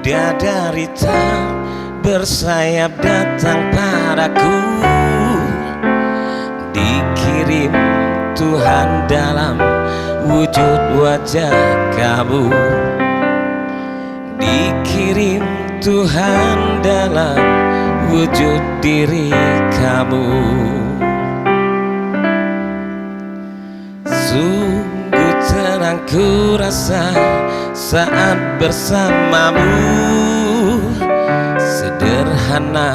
Bidadari tak bersayap datang padaku, dikirim Tuhan dalam wujud wajah kamu, dikirim Tuhan dalam wujud diri kamu. Sungguh tenang ku rasa saat bersamamu, sederhana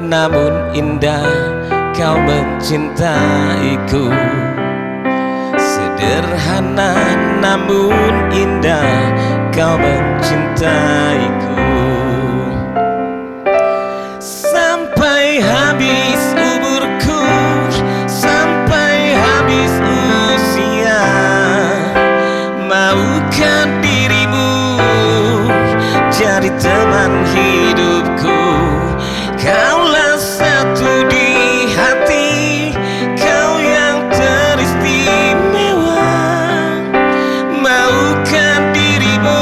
namun indah kau mencintaiku, sederhana namun indah kau mencintaiku. Sampai habis umurku, sampai habis usia, maukah dirimu jadi teman hidupku? Kaulah satu di hati, kau yang teristimewa. Maukah dirimu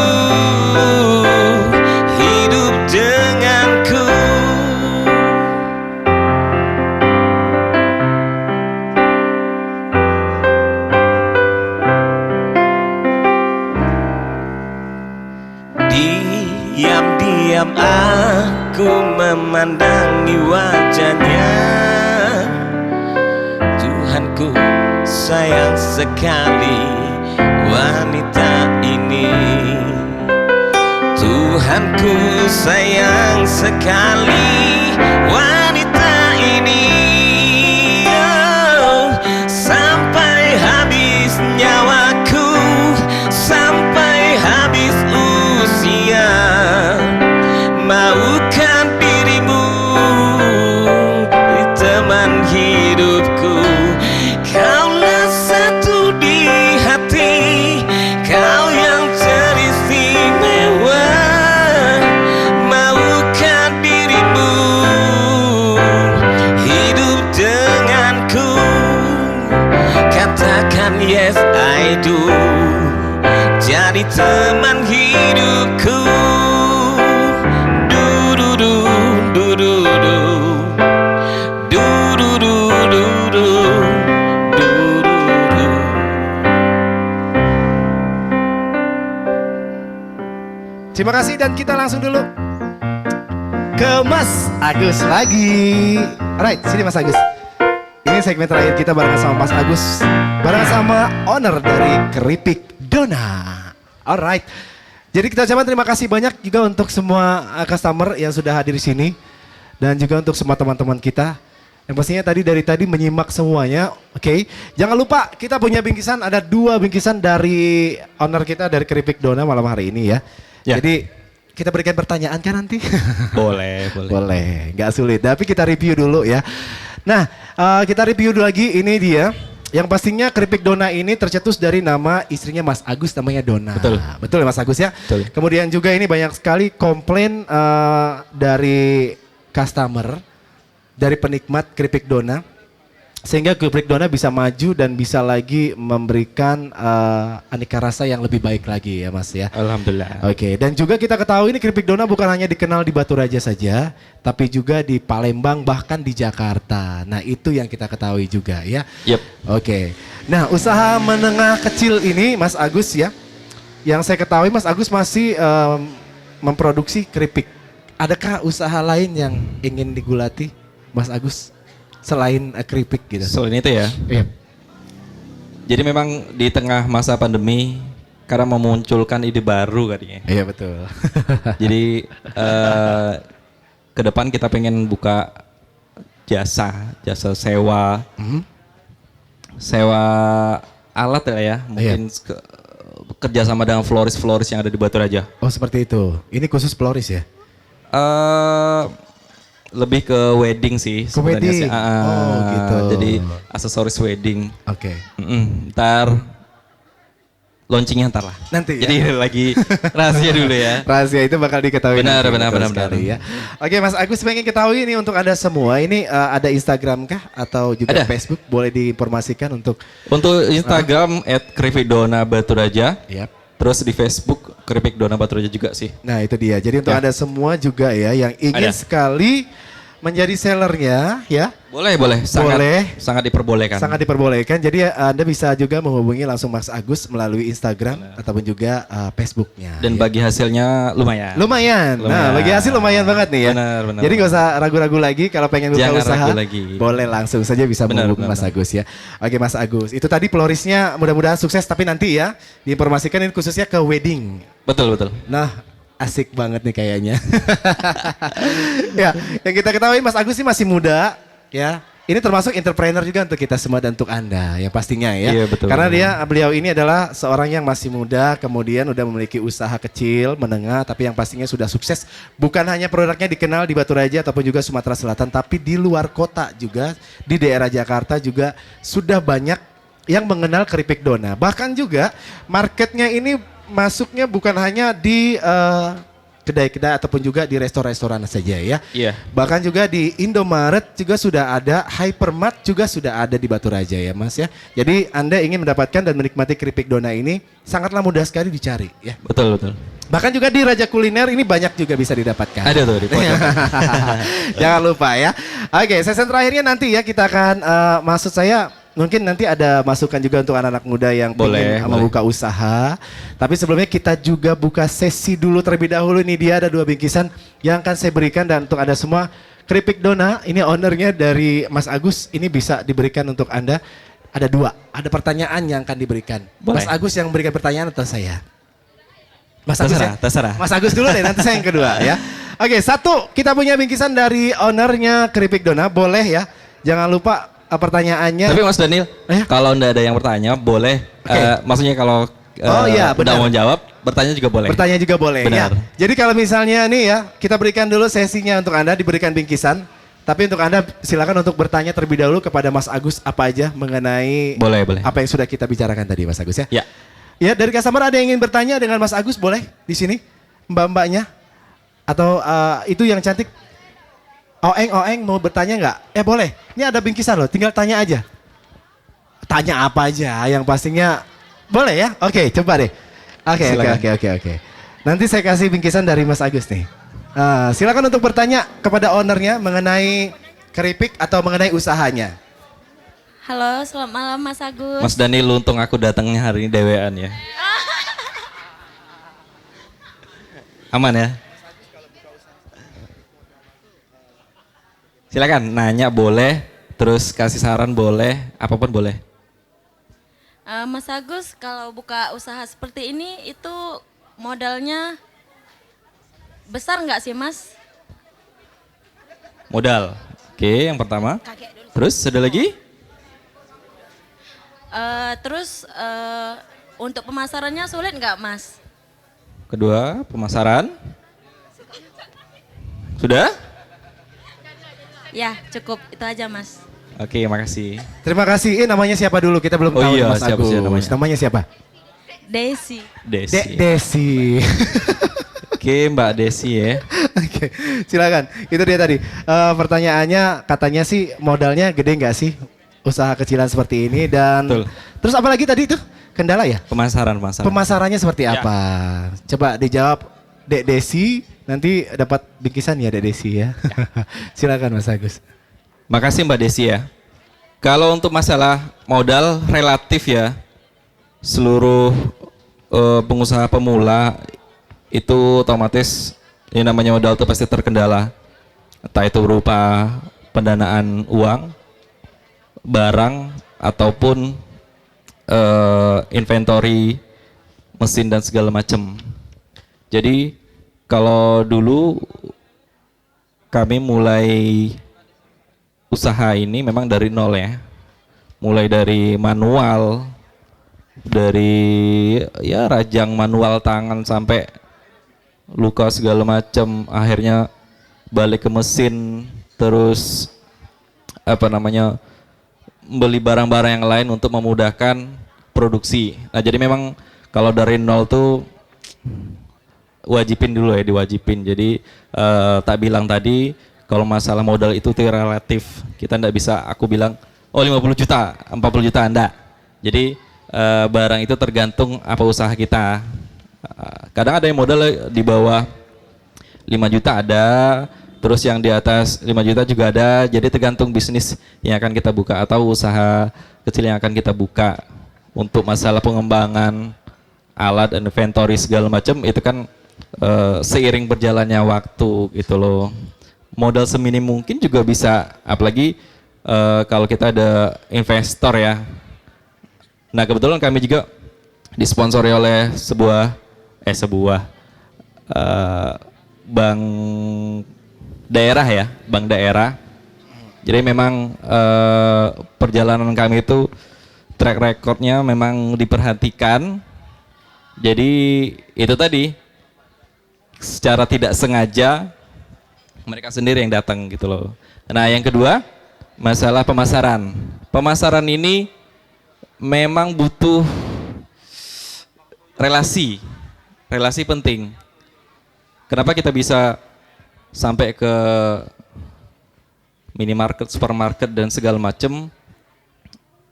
hidup denganku? Diam-diam aku memandangi wajahnya. Tuhanku sayang sekali wanita ini. Tuhanku sayang sekali wanita ini. Oh, sampai habis nyawaku, sampai habis usia, maukah dirimu teman hidupku? Kaulah satu di hati, kau yang teristimewa. Maukah dirimu hidup denganku? Katakan yes I do, jadi teman hidupku. Terima kasih dan kita langsung dulu ke Mas Agus lagi. Alright, sini Mas Agus. Ini segmen terakhir kita barengan sama Mas Agus, barengan sama owner dari Keripik Dona. Alright. Jadi kita ucapkan terima kasih banyak juga untuk semua customer yang sudah hadir di sini dan juga untuk semua teman-teman kita yang pastinya dari tadi menyimak semuanya. Oke. Jangan lupa kita punya bingkisan, ada 2 bingkisan dari owner kita dari Keripik Dona malam hari ini ya. Ya. Jadi kita berikan pertanyaan kan nanti? Boleh. Boleh, nggak sulit. Tapi kita review dulu ya. Nah, kita review dulu lagi. Ini dia. Yang pastinya Keripik Dona ini tercetus dari nama istrinya Mas Agus, namanya Dona. Betul ya Mas Agus ya? Betul. Kemudian juga ini banyak sekali komplain dari customer, dari penikmat Keripik Dona. Sehingga Keripik Dona bisa maju dan bisa lagi memberikan aneka rasa yang lebih baik lagi ya Mas ya. Alhamdulillah. Oke, dan juga kita ketahui ini Keripik Dona bukan hanya dikenal di Baturaja saja, tapi juga di Palembang bahkan di Jakarta. Nah itu yang kita ketahui juga ya. Yep. Oke, nah usaha menengah kecil ini Mas Agus ya, yang saya ketahui Mas Agus masih memproduksi keripik. Adakah usaha lain yang ingin digulati Mas Agus? Selain keripik gitu. Selain itu ya. Iya. Jadi memang di tengah masa pandemi karena memunculkan ide baru katanya. Iya betul. Jadi ke depan kita pengen buka jasa sewa, sewa alat ya. Mungkin kerjasama dengan floris yang ada di Baturaja. Oh seperti itu. Ini khusus floris ya? Lebih ke wedding sih sebenarnya sih. Oh gitu. Jadi aksesoris wedding. Oke. Ntar launchingnya ntar lah. Nanti ya. Jadi lagi rahasia dulu ya. Rahasia itu bakal diketahui. Benar. Ya. Oke Mas Agus pengen ketahui ini untuk Anda semua. Ini ada Instagram kah atau juga ada. Facebook? Boleh diinformasikan untuk Instagram @keripikdona Baturaja. Yep. Terus di Facebook keripik dona Batu Raja juga sih. Nah itu dia. Jadi untuk Ya. Anda semua juga ya yang ingin Ada. sekali menjadi sellernya ya. Boleh. Boleh. Sangat diperbolehkan. Sangat diperbolehkan. Jadi Anda bisa juga menghubungi langsung Mas Agus melalui Instagram ataupun juga Facebooknya. Dan ya. bagi hasilnya lumayan. Lumayan. Nah, Lumayan. bagi hasil lumayan banget nih ya. Benar. Jadi nggak usah ragu-ragu lagi kalau pengen buka Jangan usaha. ragu lagi. Boleh langsung saja bisa Benar, menghubungi Mas benar. Agus ya. Oke Mas Agus, itu tadi florisnya mudah-mudahan sukses tapi nanti ya diinformasikan ini khususnya ke wedding. Betul. Nah, asik banget nih kayaknya. Ya, yang kita ketahui Mas Agus ini masih muda ya. Ini termasuk entrepreneur juga untuk kita semua dan untuk Anda ya pastinya ya. Iya, betul. Karena beliau ini adalah seorang yang masih muda, kemudian udah memiliki usaha kecil, menengah, tapi yang pastinya sudah sukses. Bukan hanya produknya dikenal di Batu Raja ataupun juga Sumatera Selatan, tapi di luar kota juga, di daerah Jakarta juga sudah banyak yang mengenal keripik dona. Bahkan juga marketnya ini masuknya bukan hanya di kedai-kedai ataupun juga di restoran-restoran saja ya. Iya. Bahkan juga di Indomaret juga sudah ada, Hypermart juga sudah ada di Batu Raja ya Mas ya. Jadi Anda ingin mendapatkan dan menikmati keripik dona ini sangatlah mudah sekali dicari ya. Betul. Bahkan juga di Raja Kuliner ini banyak juga bisa didapatkan. Ada tuh di pojok. Jangan lupa ya. Oke, sesi terakhirnya nanti ya kita akan maksud saya mungkin nanti ada masukan juga untuk anak-anak muda yang Boleh, ingin boleh. membuka usaha. Tapi sebelumnya kita juga buka sesi dulu terlebih dahulu. Ini dia ada 2 bingkisan yang akan saya berikan dan untuk Anda semua keripik dona ini ownernya dari Mas Agus ini bisa diberikan untuk Anda. Ada 2, ada pertanyaan yang akan diberikan. Boleh. Mas Agus yang memberikan pertanyaan atau saya? Mas Agus ya? Terserah. Mas Agus dulu deh, nanti saya yang kedua ya. Oke, 1 kita punya bingkisan dari ownernya keripik dona, boleh ya. Jangan lupa pertanyaannya. Tapi Mas Daniel, Ya. kalau ndak ada yang bertanya boleh. Oke. Maksudnya kalau Oh iya, benar. ndak mau jawab, bertanya juga boleh. Bertanya juga boleh Benar. ya. Jadi kalau misalnya nih ya, kita berikan dulu sesinya untuk Anda, diberikan bingkisan. Tapi untuk Anda silakan untuk bertanya terlebih dahulu kepada Mas Agus apa aja mengenai Boleh. apa yang sudah kita bicarakan tadi Mas Agus ya. Ya. Ya, dari customer ada yang ingin bertanya dengan Mas Agus boleh di sini mbak-mbaknya atau itu yang cantik Oeng mau bertanya nggak? Boleh. Ini ada bingkisan loh, tinggal tanya aja. Tanya apa aja yang pastinya boleh ya? Oke, coba deh. Oke. Nanti saya kasih bingkisan dari Mas Agus nih. Silakan untuk bertanya kepada ownernya mengenai keripik atau mengenai usahanya. Halo, selamat malam Mas Agus. Mas Daniel, untung aku datangnya hari ini dewean ya. Aman ya? Silakan nanya boleh, terus kasih saran boleh, apapun boleh. Mas Agus, kalau buka usaha seperti ini itu modalnya besar nggak sih Mas? Modal. Oke, yang pertama. Terus ada lagi? Terus untuk pemasarannya sulit nggak Mas? Kedua, pemasaran. Sudah? Ya, cukup itu aja Mas. Oke, makasih. Terima kasih. Namanya siapa dulu? Kita belum Oh tahu nih, iya, Mas siapa Agus. sih namanya? Namanya siapa? Desi. Desi. Desi. Oke, Mbak Desi ya. Oke, silakan. Itu dia tadi. Pertanyaannya katanya sih modalnya gede nggak sih usaha kecilan seperti ini dan Betul. terus apa lagi tadi itu kendala ya? Pemasaran. Pemasarannya seperti Ya. apa? Coba dijawab Dek Desi. Nanti dapat bingkisan ya Dek Desi ya. Silakan Mas Agus. Makasih Mbak Desi ya. Kalau untuk masalah modal relatif ya, seluruh pengusaha pemula itu otomatis yang namanya modal itu pasti terkendala. Entah itu berupa pendanaan uang, barang, ataupun inventory, mesin dan segala macam. Jadi kalau dulu kami mulai usaha ini memang dari nol ya. Mulai dari manual, dari ya rajang manual tangan sampai luka segala macam, akhirnya balik ke mesin, terus beli barang-barang yang lain untuk memudahkan produksi. Nah, jadi memang kalau dari nol tuh wajibin dulu ya, diwajibin. Jadi tak bilang tadi kalau masalah modal itu relatif. Kita ndak bisa aku bilang oh 50 juta, 40 juta enggak. Jadi barang itu tergantung apa usaha kita. Kadang ada yang modal di bawah 5 juta ada, terus yang di atas 5 juta juga ada. Jadi tergantung bisnis yang akan kita buka atau usaha kecil yang akan kita buka. Untuk masalah pengembangan alat, inventory segala macam itu kan seiring berjalannya waktu gitu loh. Modal seminim mungkin juga bisa, apalagi kalau kita ada investor ya. Nah kebetulan kami juga disponsori oleh sebuah bank daerah ya, bank daerah. Jadi memang perjalanan kami itu track recordnya memang diperhatikan. Jadi itu tadi secara tidak sengaja mereka sendiri yang datang gitu loh. Nah yang kedua masalah pemasaran. Pemasaran ini memang butuh relasi penting. Kenapa kita bisa sampai ke minimarket, supermarket dan segala macam?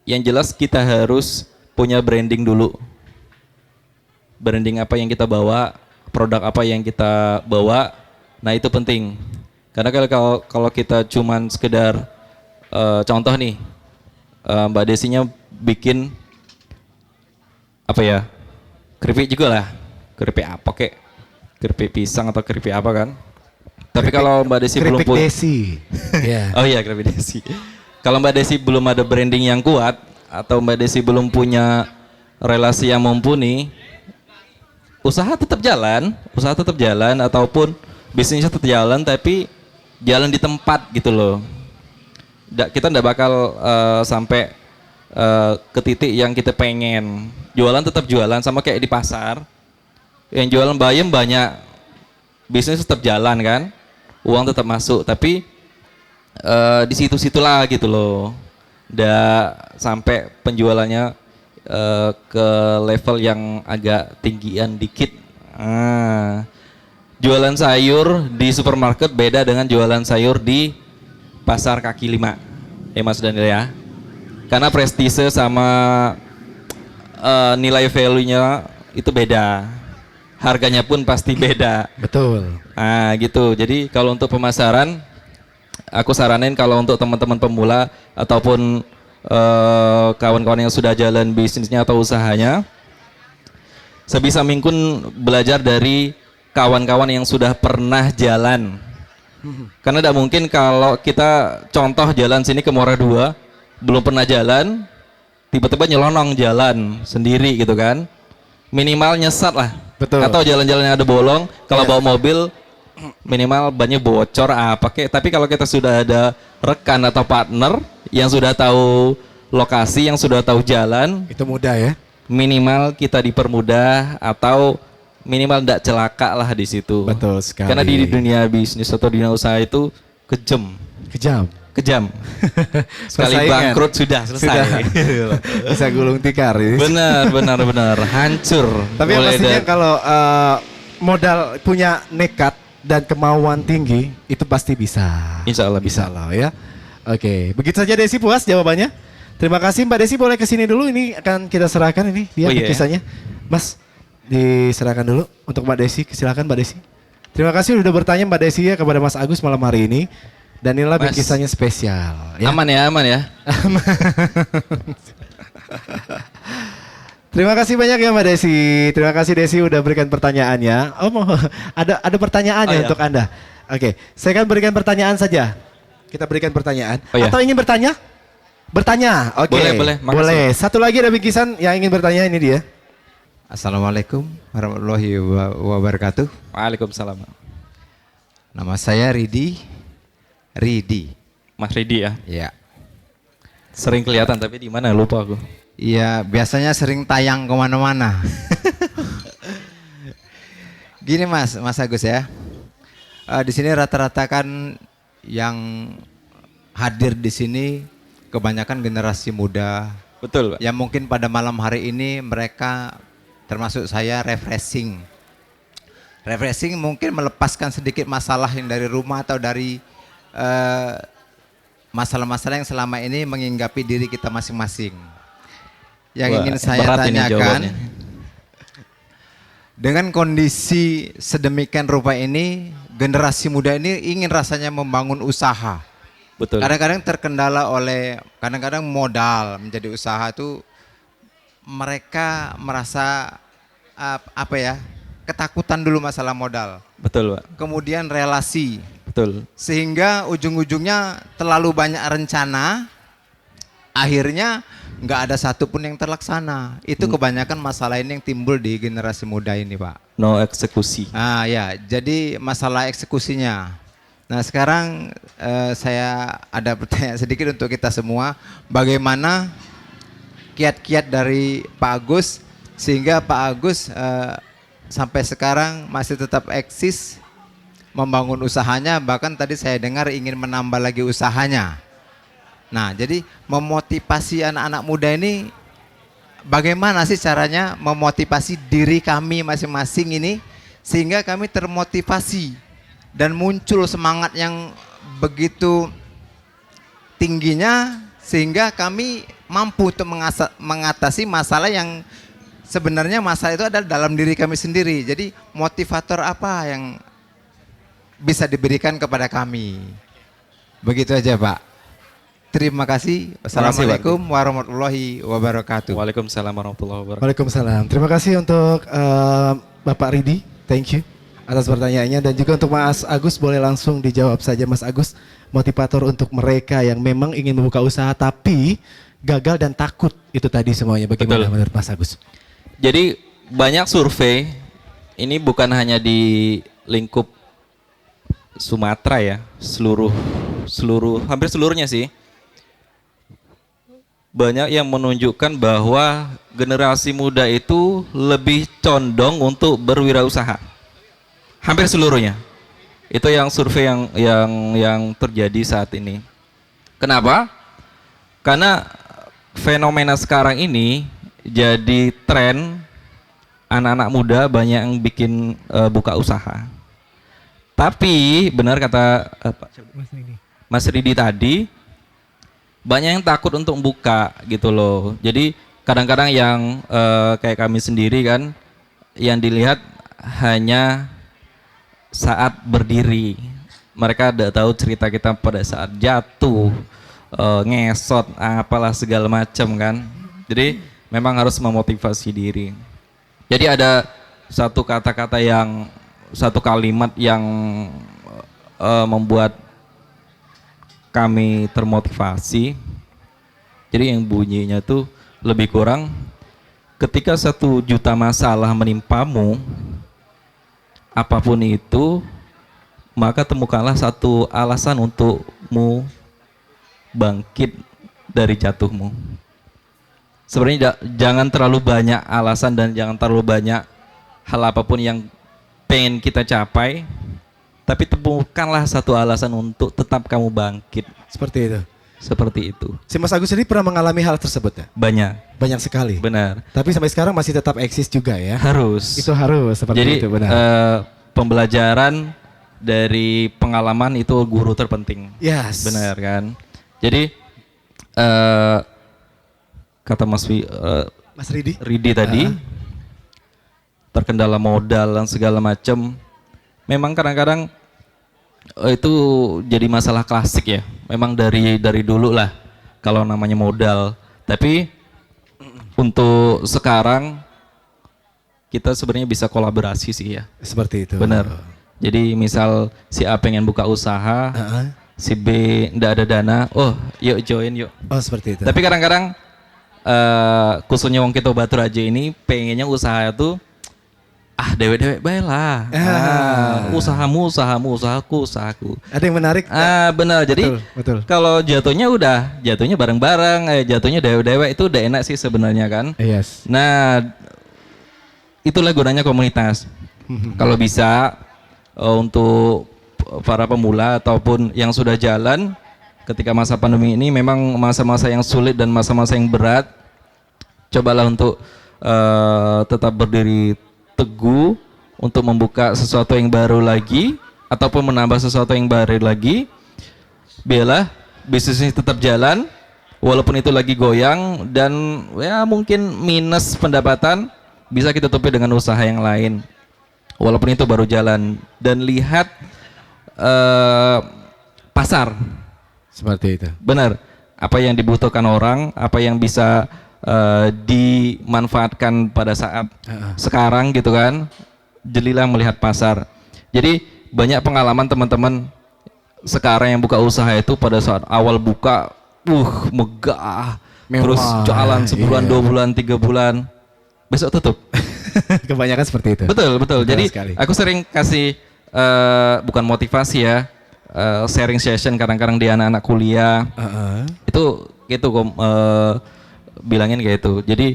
Yang jelas kita harus punya branding dulu. Branding apa yang kita bawa, produk apa yang kita bawa, nah itu penting. Karena kalau kita cuman sekedar contoh nih, Mbak Desinya bikin apa ya, keripik juga lah, keripik apa kek, keripik pisang atau keripik apa kan. Tapi kalau Mbak Desi belum punya, Desi. Yeah. oh iya keripik Desi. Kalau Mbak Desi belum ada branding yang kuat atau Mbak Desi belum punya relasi yang mumpuni, usaha tetap jalan ataupun bisnisnya tetap jalan tapi jalan di tempat gitu loh. Kita nggak bakal sampai ke titik yang kita pengen. Jualan tetap jualan sama kayak di pasar. Yang jualan bayam banyak, bisnis tetap jalan kan, uang tetap masuk. Tapi di situ-situlah gitu loh. Nggak sampai penjualannya ke level yang agak tinggian dikit. Jualan sayur di supermarket beda dengan jualan sayur di pasar kaki lima. Ya Mas Daniel ya. Karena prestise sama nilai value-nya itu beda. Harganya pun pasti beda. Betul. Nah gitu. Jadi kalau untuk pemasaran, aku saranin kalau untuk teman-teman pemula ataupun kawan-kawan yang sudah jalan bisnisnya atau usahanya, sebisa mungkin belajar dari kawan-kawan yang sudah pernah jalan. Karena tidak mungkin kalau kita contoh jalan sini ke Muara II, belum pernah jalan, tiba-tiba nyelonong jalan sendiri gitu kan. Minimal nyesat lah. Betul. Atau jalan-jalannya ada bolong, kalau bawa mobil minimal bannya bocor apa kek. Tapi kalau kita sudah ada rekan atau partner yang sudah tahu lokasi, yang sudah tahu jalan, Itu mudah ya. minimal kita dipermudah atau minimal tidak celaka lah di situ. Betul sekali. Karena di dunia bisnis atau dunia usaha itu kejam. Kejam. Sekali Persaingan. bangkrut sudah selesai. Bisa gulung tikar ini. benar hancur. Tapi yang Mulai pastinya dari- kalau modal punya nekat dan kemauan tinggi itu pasti bisa. Insya Allah bisa. Lah ya. Oke, begitu saja Desi, puas jawabannya. Terima kasih Mbak Desi, boleh kesini dulu, ini akan kita serahkan ini dia Oh, iya. kisahnya. Mas, diserahkan dulu untuk Mbak Desi, silakan Mbak Desi. Terima kasih sudah bertanya Mbak Desi ya kepada Mas Agus malam hari ini. Dan inilah Mas, kisahnya spesial. Ya. Aman ya. Terima kasih banyak ya Mbak Desi. Terima kasih Desi udah berikan pertanyaannya. Oh, ada pertanyaannya Oh, iya. untuk Anda. Oke, saya akan berikan pertanyaan saja. Kita berikan pertanyaan. Oh, iya. Atau ingin bertanya? Bertanya. Oke. Boleh, makasih. Boleh. Satu lagi ada bingkisan yang ingin bertanya, ini dia. Assalamualaikum warahmatullahi wabarakatuh. Waalaikumsalam. Nama saya Ridi. Mas Ridi ya. Ya. Sering kelihatan tapi di mana lupa aku. Iya, biasanya sering tayang kemana-mana. Gini Mas Agus ya. Di sini rata-rata kan yang hadir di sini kebanyakan generasi muda. Betul, Pak. Ya mungkin pada malam hari ini mereka termasuk saya refreshing. Refreshing mungkin melepaskan sedikit masalah yang dari rumah atau dari masalah-masalah yang selama ini menginggapi diri kita masing-masing. Yang Wah, ingin saya berat ini tanyakan, jawabannya. Dengan kondisi sedemikian rupa ini, generasi muda ini ingin rasanya membangun usaha. Betul. Kadang-kadang terkendala oleh kadang-kadang modal menjadi usaha itu mereka merasa apa ya, ketakutan dulu masalah modal. Betul, Pak. Kemudian relasi, Betul. sehingga ujung-ujungnya terlalu banyak rencana, akhirnya nggak ada satupun yang terlaksana. Itu kebanyakan masalah ini yang timbul di generasi muda ini, Pak. No eksekusi. Ya, jadi masalah eksekusinya. Nah sekarang saya ada pertanyaan sedikit untuk kita semua. Bagaimana kiat-kiat dari Pak Agus sehingga Pak Agus sampai sekarang masih tetap eksis membangun usahanya, bahkan tadi saya dengar ingin menambah lagi usahanya. Nah, jadi memotivasi anak-anak muda ini bagaimana sih caranya memotivasi diri kami masing-masing ini sehingga kami termotivasi dan muncul semangat yang begitu tingginya sehingga kami mampu untuk mengatasi masalah yang sebenarnya masalah itu adalah dalam diri kami sendiri. Jadi motivator apa yang bisa diberikan kepada kami? Begitu aja, Pak. Terima kasih. Wassalamualaikum warahmatullahi wabarakatuh. Waalaikumsalam warahmatullahi wabarakatuh. Waalaikumsalam. Terima kasih untuk Bapak Ridi. Thank you atas pertanyaannya, dan juga untuk Mas Agus, boleh langsung dijawab saja Mas Agus. Motivator untuk mereka yang memang ingin membuka usaha tapi gagal dan takut itu tadi semuanya, bagaimana menurut Mas Agus? Jadi banyak survei, ini bukan hanya di lingkup Sumatera ya, hampir seluruhnya sih. Banyak yang menunjukkan bahwa generasi muda itu lebih condong untuk berwirausaha. Hampir seluruhnya. Itu yang survei yang terjadi saat ini. Kenapa? Karena fenomena sekarang ini jadi tren anak-anak muda banyak yang bikin buka usaha. Tapi benar kata Mas Ridi tadi, banyak yang takut untuk buka gitu loh. Jadi kadang-kadang yang kayak kami sendiri kan, yang dilihat hanya saat berdiri. Mereka tidak tahu cerita kita pada saat jatuh, ngesot, apalah segala macam kan. Jadi memang harus memotivasi diri. Jadi ada satu kata-kata yang, satu kalimat yang membuat kami termotivasi. Jadi yang bunyinya tuh lebih kurang, ketika 1 juta masalah menimpamu, apapun itu, maka temukanlah satu alasan untukmu bangkit dari jatuhmu. Sebenarnya jangan terlalu banyak alasan dan jangan terlalu banyak hal apapun yang pengen kita capai, tapi temukanlah satu alasan untuk tetap kamu bangkit. Seperti itu. Seperti itu. Si Mas Agus ini pernah mengalami hal tersebut ya? Banyak. Banyak sekali. Benar. Tapi sampai sekarang masih tetap eksis juga ya? Harus. Itu harus seperti Jadi, itu, benar. Pembelajaran dari pengalaman itu guru terpenting. Yes. Benar kan? Jadi kata Mas Ridi? Ridi tadi, terkendala modal dan segala macam, memang kadang-kadang itu jadi masalah klasik ya. Memang dari dulu lah kalau namanya modal. Tapi untuk sekarang kita sebenarnya bisa kolaborasi sih ya. Seperti itu. Benar. Jadi misal si A pengen buka usaha, si B ndak ada dana, oh yuk join yuk. Oh seperti itu. Tapi kadang-kadang khususnya wong kita Batur aja ini pengennya usaha itu dewek-dewek bae lah. Usahaku. Ada yang menarik? Benar. Jadi betul. kalau jatuhnya bareng-bareng, jatuhnya dewek-dewek itu udah enak sih sebenarnya kan. Yes. Nah, itulah gunanya komunitas. Kalau bisa untuk para pemula ataupun yang sudah jalan ketika masa pandemi ini, memang masa-masa yang sulit dan masa-masa yang berat, cobalah untuk tetap berdiri teguh untuk membuka sesuatu yang baru lagi ataupun menambah sesuatu yang baru lagi. Biarlah bisnis ini tetap jalan walaupun itu lagi goyang dan ya mungkin minus pendapatan, bisa kita tutupi dengan usaha yang lain. Walaupun itu baru jalan, dan lihat pasar. Seperti itu. Benar, apa yang dibutuhkan orang, apa yang bisa dimanfaatkan pada saat sekarang gitu kan. Jelilah melihat pasar. Jadi banyak pengalaman teman-teman sekarang yang buka usaha itu pada saat awal buka, megah, Mewah, terus jualan sebulan, iya. 2 bulan, 3 bulan, besok tutup. Kebanyakan seperti itu. Betul. Jadi sekali. aku sering kasih bukan motivasi ya, sharing session kadang-kadang di anak-anak kuliah. Itu bilangin kayak itu. Jadi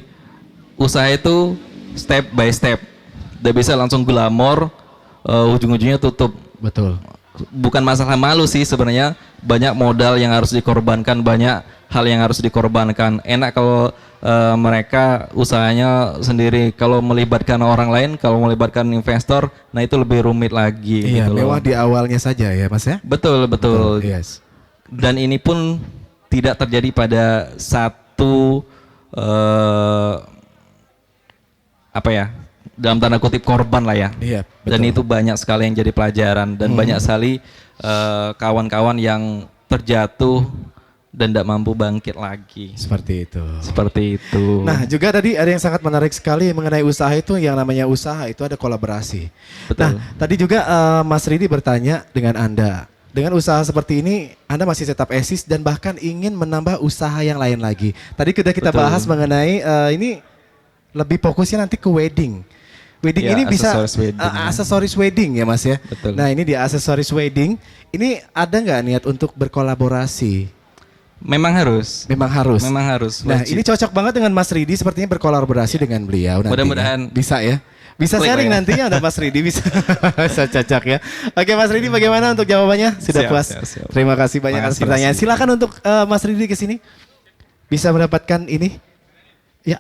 usaha itu step by step. Udah bisa langsung glamor, ujung-ujungnya tutup. Betul. Bukan masalah malu sih sebenarnya, banyak modal yang harus dikorbankan, banyak hal yang harus dikorbankan. Enak kalau mereka usahanya sendiri, kalau melibatkan orang lain, kalau melibatkan investor, nah itu lebih rumit lagi. Iya, gitu loh. mewah di awalnya saja ya Mas ya. Betul. Yes. Dan ini pun tidak terjadi pada satu dalam tanda kutip korban lah ya. Iya, betul. Dan itu banyak sekali yang jadi pelajaran, dan banyak sekali kawan-kawan yang terjatuh dan tidak mampu bangkit lagi. Seperti itu. Nah, Nah, juga tadi ada yang sangat menarik sekali mengenai usaha itu, yang namanya usaha itu ada kolaborasi. betul. Nah, tadi juga Mas Ridi bertanya dengan Anda. Dengan usaha seperti ini, Anda masih tetap eksis dan bahkan ingin menambah usaha yang lain lagi. Tadi sudah kita Betul. bahas mengenai ini lebih fokusnya nanti ke wedding. Wedding Ya, ini bisa aksesoris wedding. aksesoris wedding ya Mas ya. Betul. Nah, ini di aksesoris wedding, ini ada nggak niat untuk berkolaborasi? Memang harus. Memang harus. Nah, Wajib. ini cocok banget dengan Mas Ridi, sepertinya berkolaborasi dengan beliau nantinya. Mudah-mudahan. Bisa ya. Bisa Klik sharing lah ya. nantinya ada Mas Ridi, bisa bisa cocok ya. Oke Mas Ridi, bagaimana untuk jawabannya? Sudah Siap, puas? siap. Terima kasih banyak atas Makasih, pertanyaan. Mas. Silakan untuk Mas Ridi ke sini. Bisa mendapatkan ini? Ya.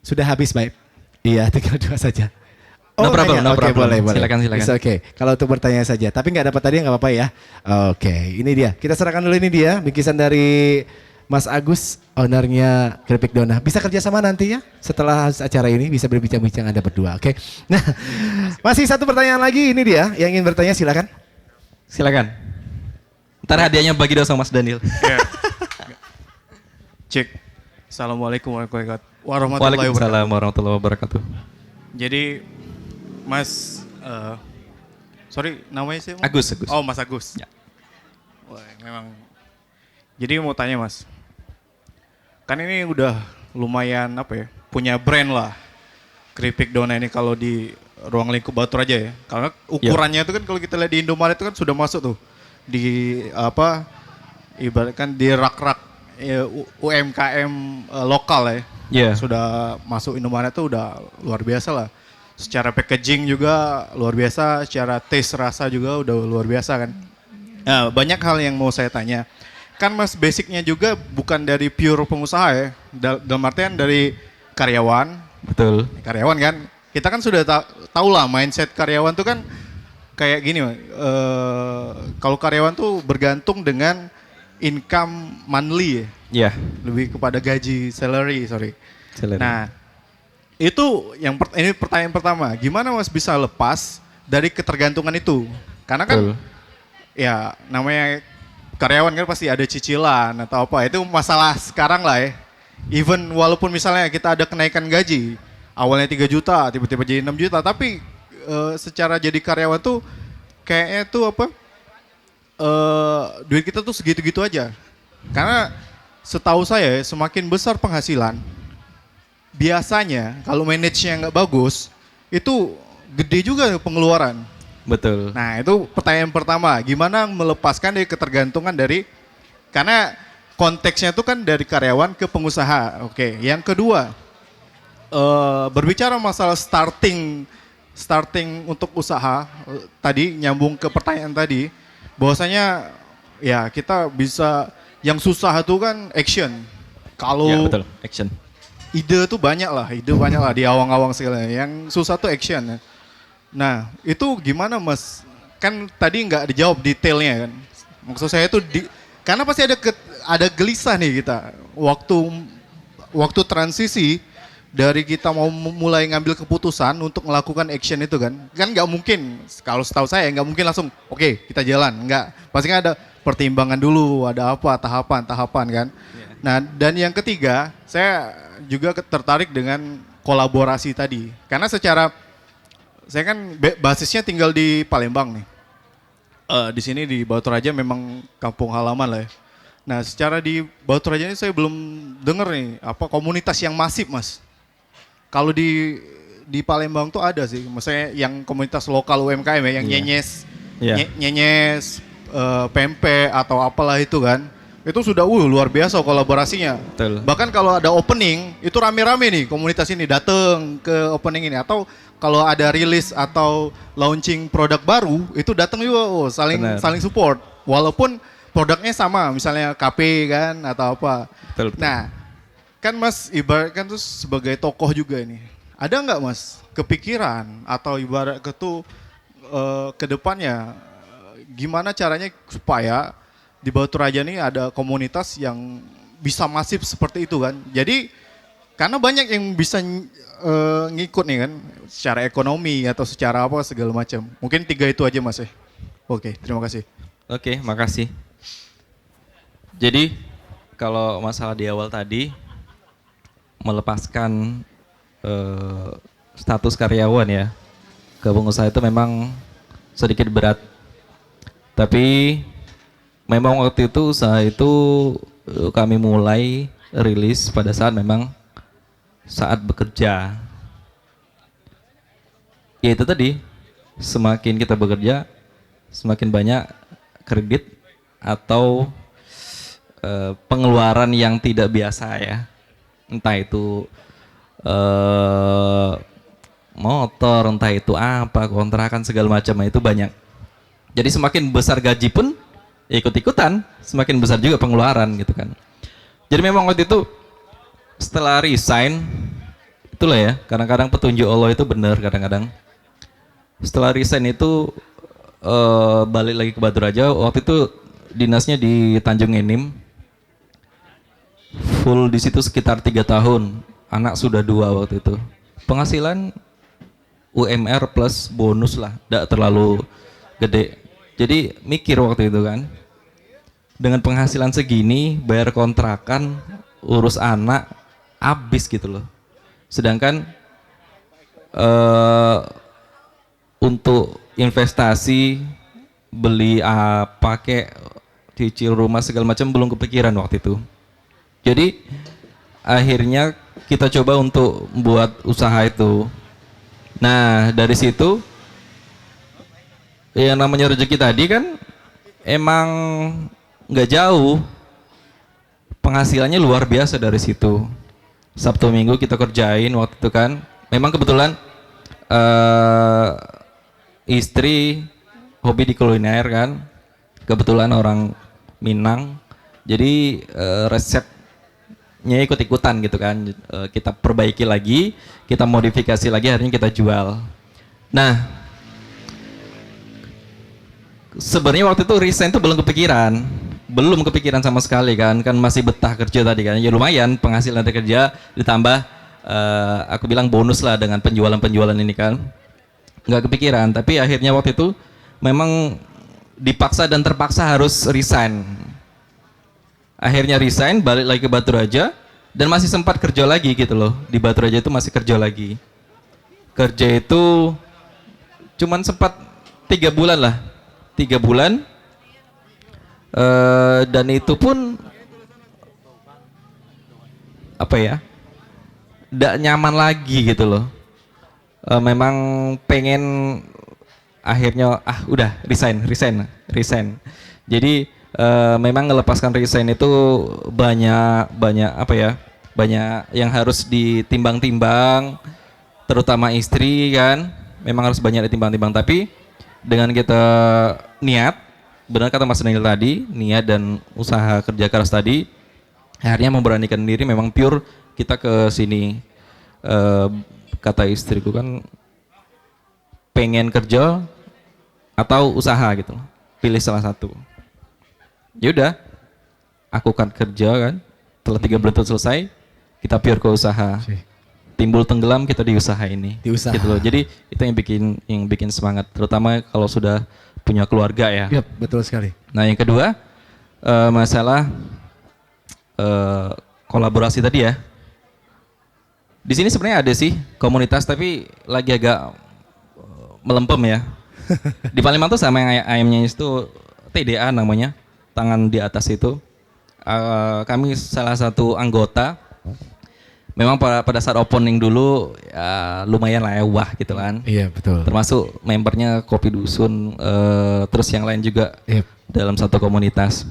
Sudah habis, baik. Iya, tinggal 2 saja. No problem, nanya. no Oke, problem. boleh. Silakan. Oke, kalau untuk bertanya saja. Tapi nggak dapat tadi nggak apa-apa ya. Oke, ini dia. Kita serahkan dulu, ini dia bingkisan dari Mas Agus, ownernya Keripik Dona. Bisa kerjasama nanti ya setelah acara ini, bisa berbincang-bincang Anda berdua. Oke. Nah, masih satu pertanyaan lagi, ini dia yang ingin bertanya, silakan. Silakan. Ntar hadiahnya bagi dong sama Mas Daniel. Ya. Cek. Assalamualaikum warahmatullahi wabarakatuh. Waalaikumsalam warahmatullahi wabarakatuh. Jadi Mas, sorry namanya sih? Agus. Oh Mas Agus. Ya. Wah, memang. Jadi mau tanya Mas, kan ini udah lumayan punya brand lah. Keripik Dona ini kalau di ruang lingkup Batur aja ya. Karena ukurannya itu kan kalau kita lihat di Indomaret itu kan sudah masuk tuh di ibaratkan di rak-rak UMKM lokal ya. Iya. Sudah masuk Indomaret itu udah luar biasa lah. Secara packaging juga luar biasa, secara taste rasa juga udah luar biasa kan. Nah, banyak hal yang mau saya tanya. Kan Mas basicnya juga bukan dari pure pengusaha ya. Dalam artian dari karyawan. Betul. Karyawan kan. Kita kan sudah tahu lah mindset karyawan tuh kan kayak gini. Kalau karyawan tuh bergantung dengan income monthly ya. Iya. Lebih kepada gaji, salary. Salary. Nah, itu ini pertanyaan pertama. Gimana Mas bisa lepas dari ketergantungan itu? Karena kan Betul. ya namanya karyawan kan pasti ada cicilan atau apa. Itu masalah sekarang lah ya. Even walaupun misalnya kita ada kenaikan gaji, awalnya 3 juta, tiba-tiba jadi 6 juta, tapi secara jadi karyawan tuh kayaknya tuh duit kita tuh segitu-gitu aja. Karena setahu saya semakin besar penghasilan, biasanya kalau manage-nya nggak bagus, itu gede juga pengeluaran. Betul. Nah itu pertanyaan pertama, gimana melepaskan dari ketergantungan karena konteksnya itu kan dari karyawan ke pengusaha. Oke, yang kedua, berbicara masalah starting untuk usaha, tadi nyambung ke pertanyaan tadi, bahwasanya ya kita bisa, yang susah itu kan action. Kalau Ya, betul. Action. ide banyak lah di awang-awang segala. Yang susah tuh action. Nah, itu gimana Mas? Kan tadi nggak dijawab detailnya kan. Maksud saya itu karena pasti ada gelisah nih kita waktu transisi dari kita mau mulai ngambil keputusan untuk melakukan action itu kan nggak mungkin, kalau setahu saya nggak mungkin langsung oke, kita jalan, nggak, pasti kan ada pertimbangan dulu, ada apa, tahapan kan. Nah, dan yang ketiga, saya juga tertarik dengan kolaborasi tadi, karena secara saya kan basisnya tinggal di Palembang nih. Di sini di Batu Raja memang kampung halaman lah ya. Nah, secara di Batu Raja ini saya belum dengar nih apa komunitas yang masif, Mas. Kalau di Palembang tuh ada sih, maksudnya yang komunitas lokal UMKM ya, yang nyenyes, nyenyes, pempek atau apalah itu kan. Itu sudah luar biasa kolaborasinya. Betul. Bahkan kalau ada opening, itu rame-rame nih komunitas ini datang ke opening ini. Atau kalau ada rilis atau launching produk baru, itu datang juga saling support. Walaupun produknya sama, misalnya KP kan atau apa. Betul. Nah, kan Mas ibaratkan tuh sebagai tokoh juga ini. Ada nggak Mas kepikiran atau ibarat ke depannya gimana caranya supaya di Batu Raja ini ada komunitas yang bisa masif seperti itu kan. Jadi karena banyak yang bisa ngikut nih kan secara ekonomi atau secara apa segala macam. Mungkin 3 itu aja Mas ya. Oke, terima kasih. Oke, makasih. Jadi kalau masalah di awal tadi melepaskan status karyawan ya ke pengusaha itu memang sedikit berat. Tapi memang waktu itu usaha itu kami mulai rilis pada saat memang saat bekerja. Ya itu tadi, semakin kita bekerja, semakin banyak kredit atau pengeluaran yang tidak biasa ya. Entah itu motor, entah itu apa, kontrakan segala macam itu banyak. Jadi semakin besar gaji pun ikut-ikutan, semakin besar juga pengeluaran gitu kan. Jadi memang waktu itu setelah resign, itulah ya, kadang-kadang petunjuk Allah itu benar kadang-kadang. Setelah resign itu balik lagi ke Batu Raja, waktu itu dinasnya di Tanjung Enim. Full di situ sekitar 3 tahun, anak sudah 2 waktu itu. Penghasilan UMR plus bonus lah, tidak terlalu gede. Jadi mikir waktu itu kan, dengan penghasilan segini, bayar kontrakan, urus anak, habis gitu loh. Sedangkan untuk investasi, beli pakai cicil rumah segala macam belum kepikiran waktu itu. Jadi akhirnya kita coba untuk buat usaha itu. Nah dari situ yang namanya rezeki tadi kan emang nggak jauh, penghasilannya luar biasa dari situ. Sabtu Minggu kita kerjain waktu itu kan. Memang kebetulan istri hobi di kuliner kan, kebetulan orang Minang, jadi resepnya ikut-ikutan gitu kan. Kita perbaiki lagi, kita modifikasi lagi, akhirnya kita jual. Nah sebenarnya waktu itu resign tuh belum kepikiran sama sekali kan masih betah kerja tadi kan. Ya lumayan penghasilan dari kerja ditambah aku bilang bonus lah dengan penjualan ini kan. Nggak kepikiran, tapi akhirnya waktu itu memang dipaksa dan terpaksa harus resign. Akhirnya resign, balik lagi ke Batu Raja dan masih sempat kerja lagi gitu loh. Di Batu Raja itu masih kerja lagi. Kerja itu cuman sempat 3 bulan lah. 3 bulan dan itu pun apa ya, tidak nyaman lagi gitu loh. Memang pengen akhirnya udah resign. Jadi memang melepaskan resign itu banyak apa ya, banyak yang harus ditimbang-timbang, terutama istri kan, memang harus banyak ditimbang-timbang. Tapi dengan kita niat, benar kata Mas Daniel tadi, niat dan usaha kerja keras tadi, akhirnya memberanikan diri. Memang pure kita ke sini. Kata istriku kan pengen kerja atau usaha gitu, pilih salah satu. Ya udah, aku kan kerja kan, setelah 3 bulan itu selesai, kita pure ke usaha. timbul tenggelam kita di usaha ini. Di usaha. Gitu loh. Jadi itu yang bikin semangat, terutama kalau sudah punya keluarga ya. Yap, betul sekali. Nah yang kedua masalah kolaborasi tadi ya. Di sini sebenarnya ada sih komunitas tapi lagi agak melempem ya. Di Palembang tuh sama yang ayamnya itu TDA namanya, tangan di atas itu. Kami salah satu anggota. Memang pada saat opening dulu ya, lumayan lah ya, wah gitu kan. Iya, betul. Termasuk membernya Kopi Dusun, terus yang lain juga Yep. dalam satu komunitas.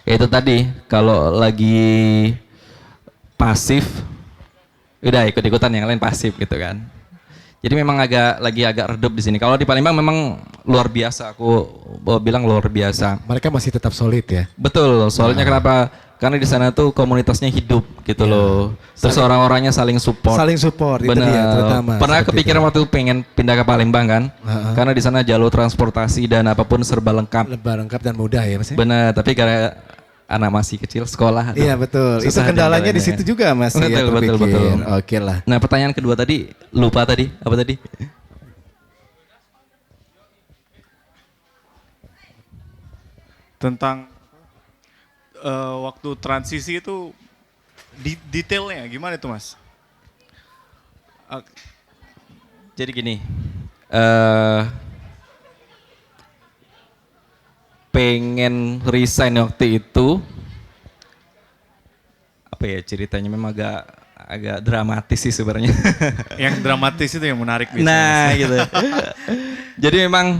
Ya itu tadi, kalau lagi pasif, udah ikut-ikutan, yang lain pasif gitu kan. Jadi memang agak redup di sini. Kalau di Palembang memang luar biasa, aku bilang luar biasa. Mereka masih tetap solid ya. Betul, soalnya kenapa? Karena di sana tuh komunitasnya hidup gitu loh. Terus orang-orangnya saling support. Saling support, itu Bener. dia terutama. Pernah seperti kepikiran itu. waktu itu pengen pindah ke Palembang kan? Karena di sana jalur transportasi dan apapun serba lengkap. Lengkap dan mudah ya Mas. Benar, tapi karena anak masih kecil sekolah. aduh, Iya betul. Itu susah kendalanya di jalannya. situ juga Mas. Betul, ya, betul, terpikir. betul. Oke lah. Nah pertanyaan kedua tadi, lupa tadi, apa tadi? Tentang waktu transisi itu detailnya gimana itu Mas? Jadi gini, pengen resign waktu itu, apa ya ceritanya memang agak dramatis sih sebenarnya. Yang dramatis itu yang menarik biasanya. Nah gitu. Jadi memang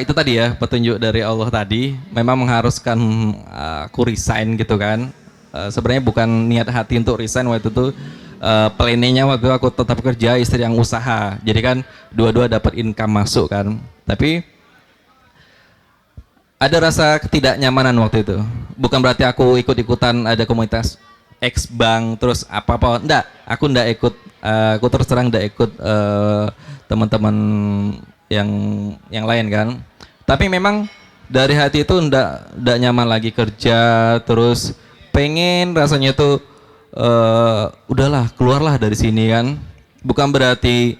itu tadi ya petunjuk dari Allah tadi, memang mengharuskan aku resign gitu kan. Sebenarnya bukan niat hati untuk resign waktu itu. Plannya waktu itu aku tetap kerja, istri yang usaha. Jadi kan dua-dua dapat income masuk kan. Tapi ada rasa ketidaknyamanan waktu itu. Bukan berarti aku ikut-ikutan ada komunitas X Bank terus apa-apa. Enggak, aku enggak ikut. Aku terus terang enggak ikut teman-teman yang lain kan. Tapi memang dari hati itu enggak nyaman lagi kerja, terus pengen rasanya tuh udahlah keluarlah dari sini kan. Bukan berarti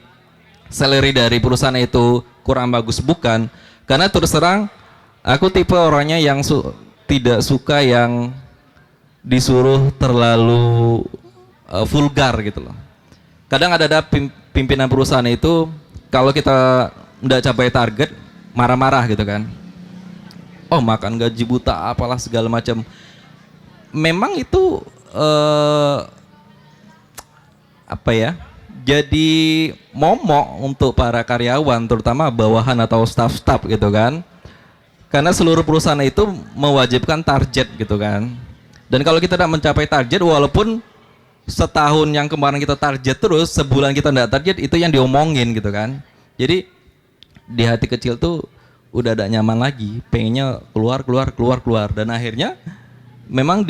salary dari perusahaan itu kurang bagus, bukan. Karena terus terang aku tipe orangnya yang tidak suka yang disuruh terlalu vulgar gitu loh. Kadang ada pimpinan perusahaan itu kalau kita nggak capai target marah-marah gitu kan. Oh makan gaji buta apalah segala macam. Memang itu apa ya? Jadi momok untuk para karyawan, terutama bawahan atau staff-staff gitu kan. Karena seluruh perusahaan itu mewajibkan target gitu kan. Dan kalau kita tidak mencapai target, walaupun setahun yang kemarin kita target terus, sebulan kita tidak target, itu yang diomongin gitu kan. Jadi di hati kecil tuh udah tidak nyaman lagi, pengennya keluar. Dan akhirnya memang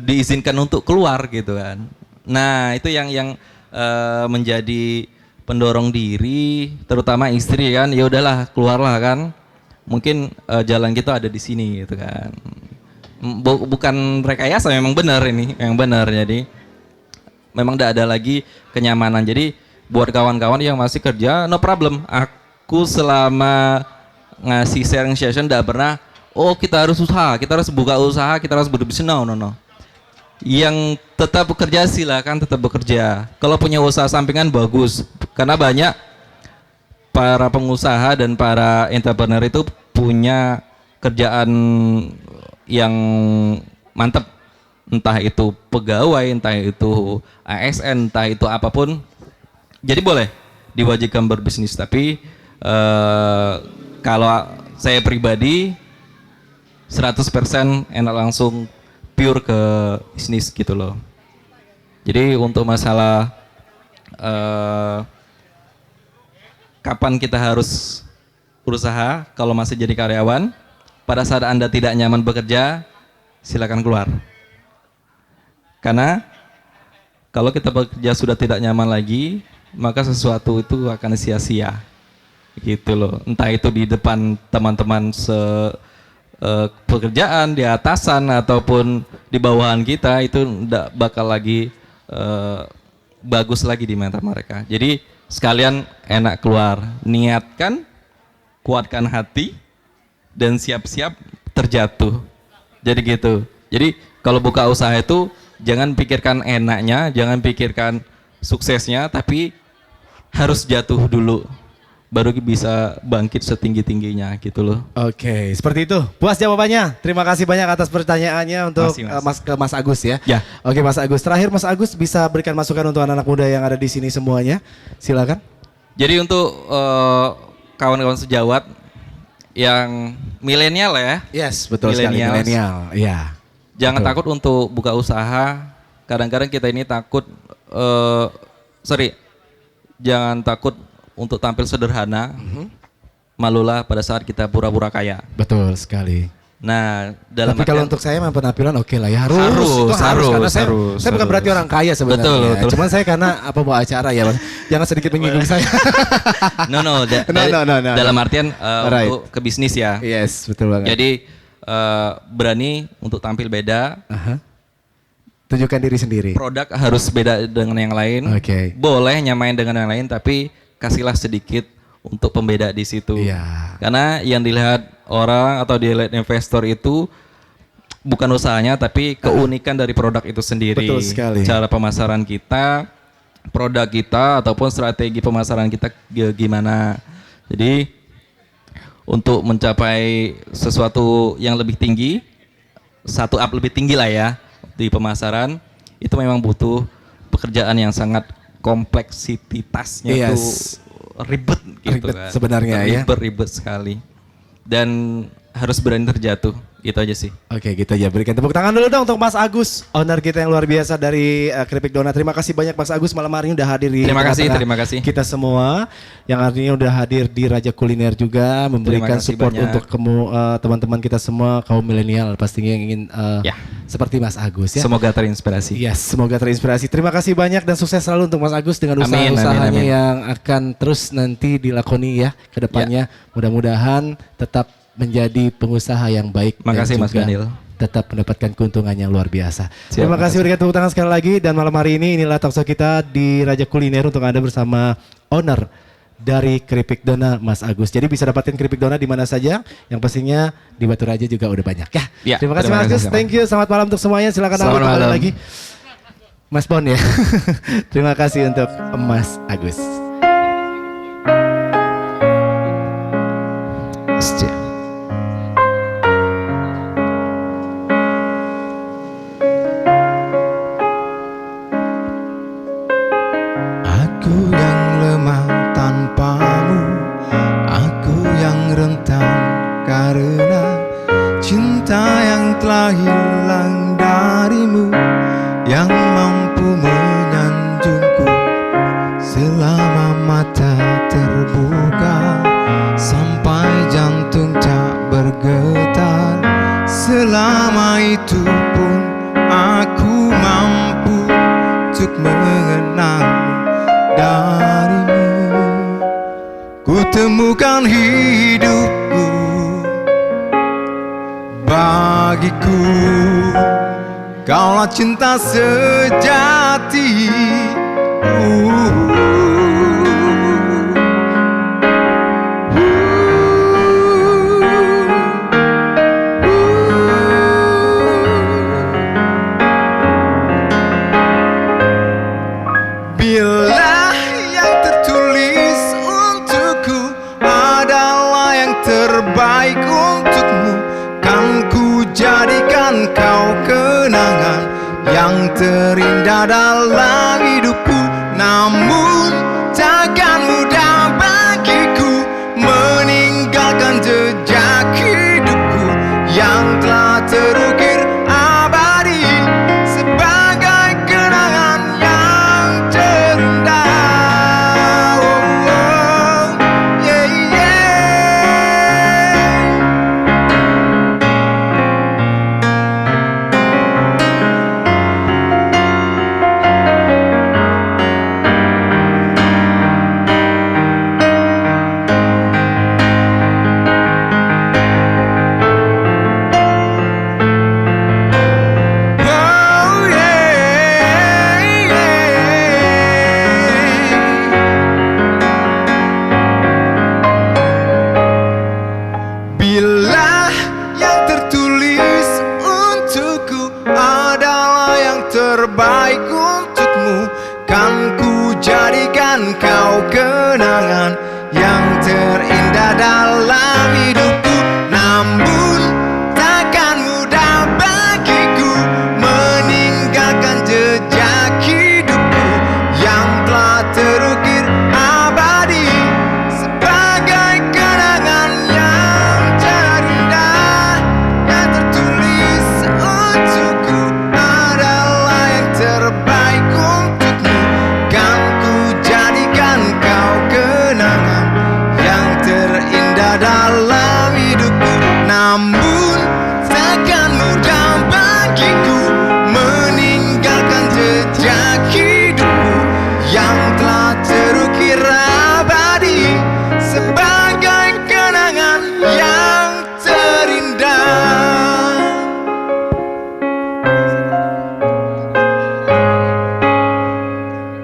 diizinkan untuk keluar gitu kan. Nah itu yang menjadi pendorong diri, terutama istri kan, ya udahlah keluarlah kan. Mungkin jalan kita ada di sini gitu kan. Bukan rekayasa, memang benar ini, yang benar. Jadi memang tidak ada lagi kenyamanan. Jadi buat kawan-kawan yang masih kerja, no problem. Aku selama ngasih sharing session tidak pernah, oh kita harus usaha, kita harus buka usaha, kita harus berbisnis. No. Yang tetap bekerja silakan tetap bekerja. Kalau punya usaha sampingan bagus, karena banyak para pengusaha dan para entrepreneur itu punya kerjaan yang mantap, entah itu pegawai, entah itu ASN, entah itu apapun. Jadi boleh diwajibkan berbisnis, tapi kalau saya pribadi 100% enak langsung pure ke bisnis gitu loh. Jadi untuk masalah kapan kita harus berusaha, kalau masih jadi karyawan, pada saat Anda tidak nyaman bekerja, silakan keluar. Karena kalau kita bekerja sudah tidak nyaman lagi, maka sesuatu itu akan sia-sia. Gitu loh. Entah itu di depan teman-teman pekerjaan di atasan ataupun di bawahan kita itu tidak bakal lagi bagus lagi di mata mereka. Jadi sekalian enak keluar, niatkan, kuatkan hati, dan siap-siap terjatuh. Jadi gitu. Jadi kalau buka usaha itu jangan pikirkan enaknya, jangan pikirkan suksesnya, tapi harus jatuh dulu. Baru bisa bangkit setinggi-tingginya gitu loh. Oke, seperti itu. Puas jawabannya. Terima kasih banyak atas pertanyaannya untuk Masih, Mas. Mas Agus ya. Ya. Oke, Mas Agus. Terakhir Mas Agus bisa berikan masukan untuk anak-anak muda yang ada di sini semuanya. Silakan. Jadi untuk kawan-kawan sejawat yang milenial ya, Yes, betul sekali. Millennials. Milenial. Iya. jangan Betul. takut untuk buka usaha. Kadang-kadang kita ini takut, jangan takut untuk tampil sederhana. Malulah pada saat kita pura-pura kaya. Betul sekali. Nah, dalam Tapi kalau artian- untuk saya memang penampilan oke lah ya, harus. Harus, Itu karena saya, harus, saya bukan harus. berarti orang kaya sebenarnya. Betul, betul. Cuman saya karena apa bawa acara ya, Mas. Jangan sedikit menyinggung saya. no, No, no. dalam artian Right. untuk ke bisnis ya. Yes, betul banget. Jadi berani untuk tampil beda. Aha. Tunjukkan diri sendiri. Produk harus beda dengan yang lain. Oke. Boleh nyamain dengan yang lain, tapi kasihlah sedikit untuk pembeda di situ. Iya. Karena yang dilihat orang atau dilihat investor itu bukan usahanya, tapi keunikan dari produk itu sendiri. Betul sekali. Cara pemasaran kita, produk kita, ataupun strategi pemasaran kita gimana. Jadi untuk mencapai sesuatu yang lebih tinggi, satu up lebih tinggi lah ya di pemasaran, itu memang butuh pekerjaan yang sangat kompleksitasnya Yes. tuh ribet gitu Ribet kan. sebenarnya ya. Ribet sekali. Dan harus berani terjatuh, gitu aja sih. Oke, gitu aja. Berikan tepuk tangan dulu dong untuk Mas Agus, owner kita yang luar biasa dari Keripik Donat. Terima kasih banyak Mas Agus, malam hari ini udah hadir di Terima kasih, tengah-tengah terima kasih. kita semua. Yang artinya udah hadir di Raja Kuliner juga, memberikan kasih support banyak. untuk teman-teman kita semua kaum milenial pastinya yang ingin Ya. seperti Mas Agus ya. Semoga terinspirasi. Yes, semoga terinspirasi. Terima kasih banyak dan sukses selalu untuk Mas Agus dengan Amin, usaha-usahanya amin, amin. yang akan terus nanti dilakoni ya ke depannya. Mudah-mudahan tetap menjadi pengusaha yang baik Makasih, dan Mas juga Daniel. tetap mendapatkan keuntungan yang luar biasa. Siap, Terima kasih makasih. berikan tepuk tangan sekali lagi dan malam hari ini inilah talkshow kita di Raja Kuliner untuk Anda bersama owner dari Keripik Dona Mas Agus. Jadi bisa dapatin Keripik Dona di mana saja. Yang pastinya di Batu Raja juga udah banyak ya. Ya, Terima kasih terima Mas Agus. kasih, sama. Thank you. Selamat malam untuk semuanya. Silakan Selamat Aldo kembali malam. lagi. Mas Bon ya. Terima kasih untuk Mas Agus. Aku yang lemah tanpamu, aku yang rentan karena cinta yang telah hilang darimu, yang mampu menyanjungku selama mata terbuka, sampai jantung tak bergetar. Selama itu pun aku mampu untuk mengenalmu darimu. Ku temukan hidupku bagiku, kaulah cinta sejati. Bila yang tertulis untukku adalah yang terbaik untukmu, kan ku jadikan kau kenangan yang terindah dalam hidupku. Namun takkan mudah bagiku meninggalkan jejak hidupku yang telah terukir abadi sebagai kenangan yang terindah. Oh, oh, yeah, yeah. terindah dalam hidupku. Namun takkan mudah bagiku meninggalkan jejak hidupku yang telah terukir abadi sebagai kenangan yang terindah yang tertulis untukku adalah yang terbaik untukmu. Kan ku jadikan kau kenangan yang terindah dalam hidupku. Namun takkan mudah bagiku meninggalkan jejak hidupku yang telah terukir abadi sebagai kenangan yang terindah.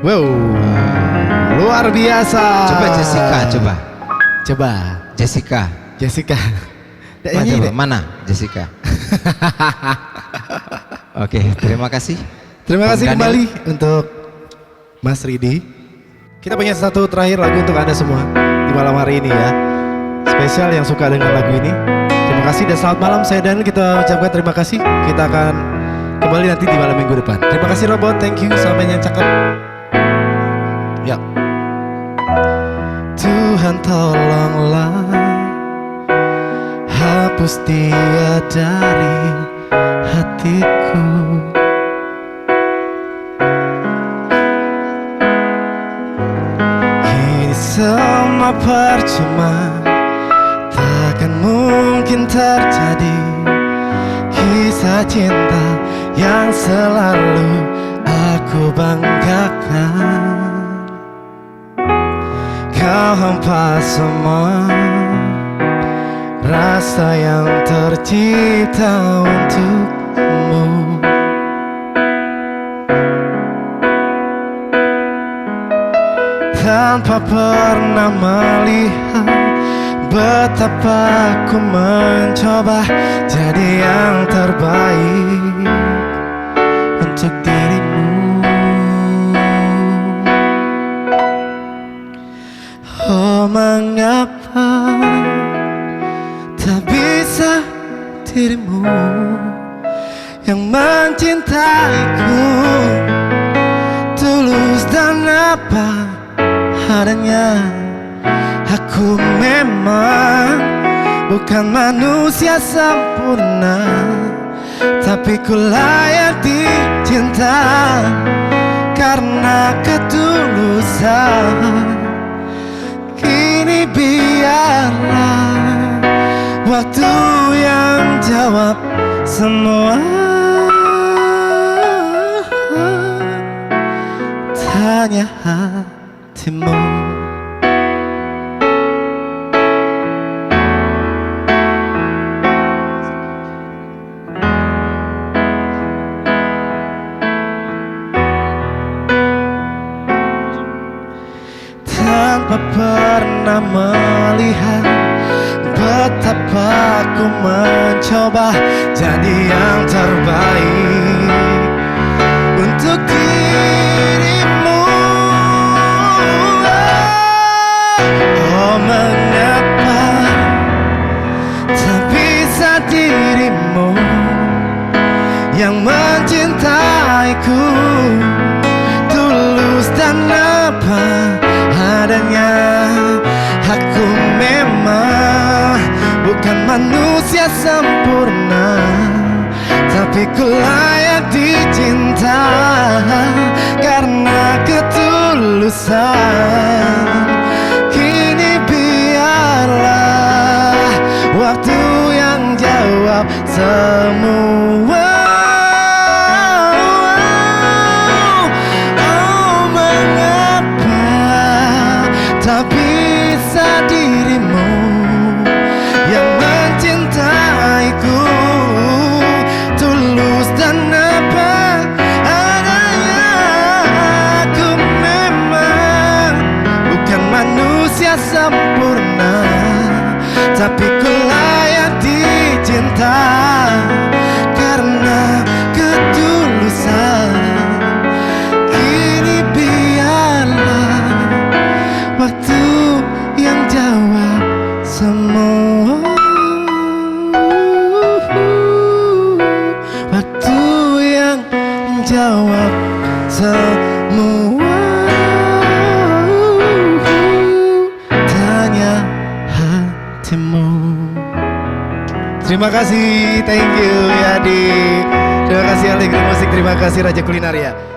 Wow, luar biasa. Coba Jessica, coba. Coba, Jessica. Jessica. Mana, Nyanyi coba? deh. Mana Jessica? Oke, terima kasih. Terima kasih Bang kembali untuk Mas Ridi. Kita punya satu terakhir lagu untuk Anda semua di malam hari ini ya. Spesial yang suka dengan lagu ini. Terima kasih dan selamat malam. Saya Daniel, kita ucapkan terima kasih. Kita akan kembali nanti di malam minggu depan. Terima kasih Robot, thank you. Sampai yang cakep. Ya. Tuhan tolonglah hapus dia dari hatiku. Ini semua percuma, takkan mungkin terjadi kisah cinta yang selalu aku banggakan. Kau hampa semua rasa yang tercipta untukmu. Tanpa pernah melihat betapa aku mencoba jadi yang terbaik untuk dirimu. Oh, mengapa tak bisa dirimu yang mencintaiku tulus dan apa adanya. Aku memang bukan manusia sempurna, tapi ku layak dicinta karena ketulusan. Kini biarlah waktu yang jawab semua. Tanya hatimu. Tanpa pernah melihat betapa aku mencoba jadi yang terbaik untuk dirimu. Oh, mengapa tak bisa dirimu yang mencintaiku tulus dan apa adanya. Aku memang bukan manusia sempurna, tapi ku layak dicinta karena ketulusan. Kini biarlah waktu yang jawab semua. Tak bisa dirimu yang mencintaiku tulus dan apa adanya. Aku memang bukan manusia sempurna, tapi ku layak dicinta karena ketulusan. Kini biarlah waktu yang jawab semua. Tanya hatimu. Terima kasih, thank you Yadi. Terima kasih Alegri Musik, terima kasih Raja Kulinaria.